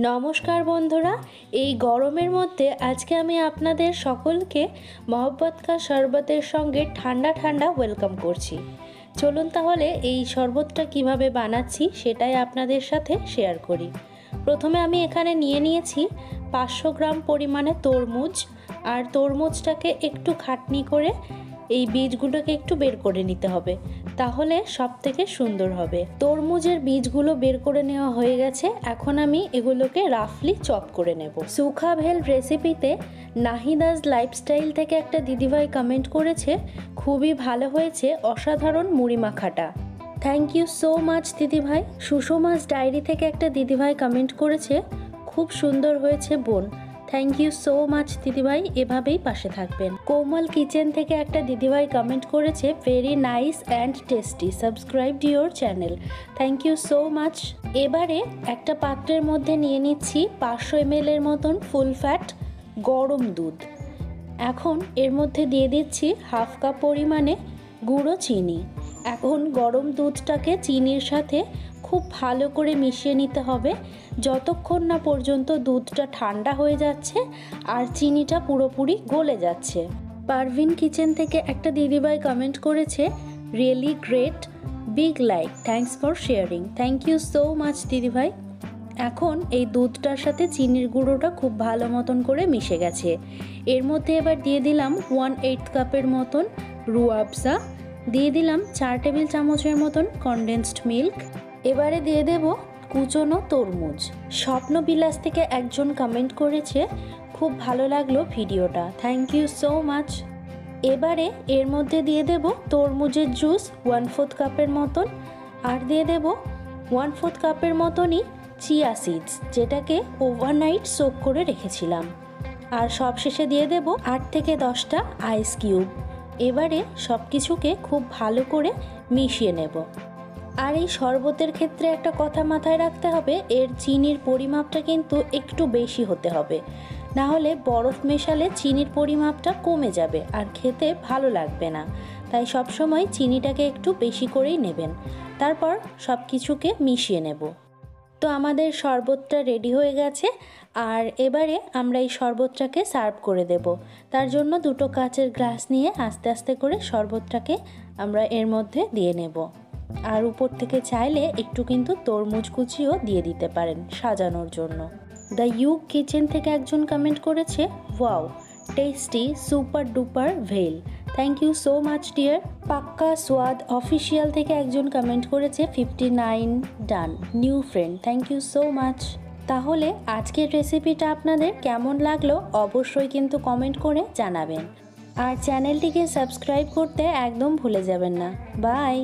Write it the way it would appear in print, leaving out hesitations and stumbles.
নমস্কার বন্ধুরা, এই গরমের মধ্যে আজকে আমি আপনাদের সকলকে মহব্বত কা শরবতের সঙ্গে ঠান্ডা ঠান্ডা ওয়েলকাম করছি। চলুন তাহলে এই শরবতটা কিভাবে বানাচ্ছি সেটাই আপনাদের সাথে শেয়ার করি। প্রথমে আমি এখানে নিয়ে নিয়েছি 500 গ্রাম পরিমাণে তরমুজ, আর তরমুজটাকে একটু খাটনি করে এই বীজগুলোকে একটু বের করে নিতে হবে, তাহলে সব থেকে সুন্দর হবে। তরমুজের বীজগুলো বের করে নেওয়া হয়ে গেছে, এখন আমি এগুলোকে রাফলি চপ করে নেব। সুখা ভেল রেসিপিতে নাহিদাস লাইফস্টাইল থেকে একটা দিদিভাই কমেন্ট করেছে, খুবই ভালো হয়েছে, অসাধারণ মুড়ি মাখাটা। থ্যাংক ইউ সো মাচ দিদিভাই। সুষমাস ডায়েরি থেকে একটা দিদিভাই কমেন্ট করেছে, খুব সুন্দর হয়েছে বোন। থ্যাংক ইউ সো মাচ দিদিভাই, এভাবেই পাশে থাকবেন। কোমল কিচেন থেকে একটা দিদিভাই কমেন্ট করেছে, very nice and tasty, subscribe your channel. Thank you so much. এবারে একটা পাত্রের মধ্যে নিয়ে নিচ্ছি 500 ml এর মতন ফুল ফ্যাট গরম দুধ। এখন এর মধ্যে দিয়ে দিচ্ছি হাফ কাপ পরিমাণে গুঁড়ো চিনি। এখন গরম দুধটাকে চিনির সাথে খুব ভালো করে মিশিয়ে নিতে হবে, যতক্ষণ না পর্যন্ত দুধটা ঠান্ডা হয়ে যাচ্ছে আর চিনিটা পুরোপুরি গলে যাচ্ছে। পারভিন কিচেন থেকে একটা দিদিভাই কমেন্ট করেছে, really great, big like, thanks for sharing. Thank you so much দিদিভাই। এখন এই দুধটার সাথে চিনির গুঁড়োটা খুব ভালো মতন করে মিশে গেছে। এর মধ্যে এবার দিয়ে দিলাম 1/8 কাপের মতন রুয়াবজা, দিয়ে দিলাম 4 টেবিল চামচের মতন কনডেন্সড মিল্ক। এবারে দিয়ে দেব কুচনো তরমুজ। স্বপ্নবিলাস থেকে একজন কমেন্ট করেছে, খুব ভালো লাগলো ভিডিওটা, থ্যাংক ইউ সো মাচ। এবারে এর মধ্যে দিয়ে দেব তরমুজের জুস 1/4 কাপের মতন, আর দিয়ে দেব 1/4 কাপের মতনই চিয়া সিডস, যেটাকে ওভারনাইট সোক করে রেখেছিলাম। আর সবশেষে দিয়ে দেব 8 থেকে 10টা আইস কিউব। এবারে সব কিছুকে খুব ভালো করে মিশিয়ে নেব। আর এই শরবতের ক্ষেত্রে একটা কথা মাথায় রাখতে হবে, এর চিনির পরিমাপটা কিন্তু একটু বেশি হতে হবে, না হলে বরফ মেশালে চিনির পরিমাপটা কমে যাবে আর খেতে ভালো লাগবে না। তাই সবসময় চিনিটাকে একটু বেশি করেই নেবেন। তারপর সব কিছুকে মিশিয়ে নেব। তো আমাদের শরবতটা রেডি হয়ে গেছে, আর এবারে আমরা এই শরবতটাকে সার্ভ করে দেব। তার জন্য 2টো কাচের গ্লাস নিয়ে আস্তে আস্তে করে শরবতটাকে আমরা এর মধ্যে দিয়ে নেব। আর উপর থেকে চাইলে একটু কিন্তু তরমুজ কুচিও দিয়ে দিতে পারেন সাজানোর জন্য। দ্য ইউ কিচেন থেকে একজন কমেন্ট করেছে, ওয়াও টেস্টি সুপার ডুপার ভেল, thank you so much dear. Pakka Swad official থেকে একজন কমেন্ট করেছে, 59 done new friend, thank you so much. তাহলে আজকের রেসিপিটা আপনাদের কেমন লাগলো অবশ্যই কিন্তু কমেন্ট করে জানাবেন, আর চ্যানেলটিকে সাবস্ক্রাইব করতে একদম ভুলে যাবেন না। বাই।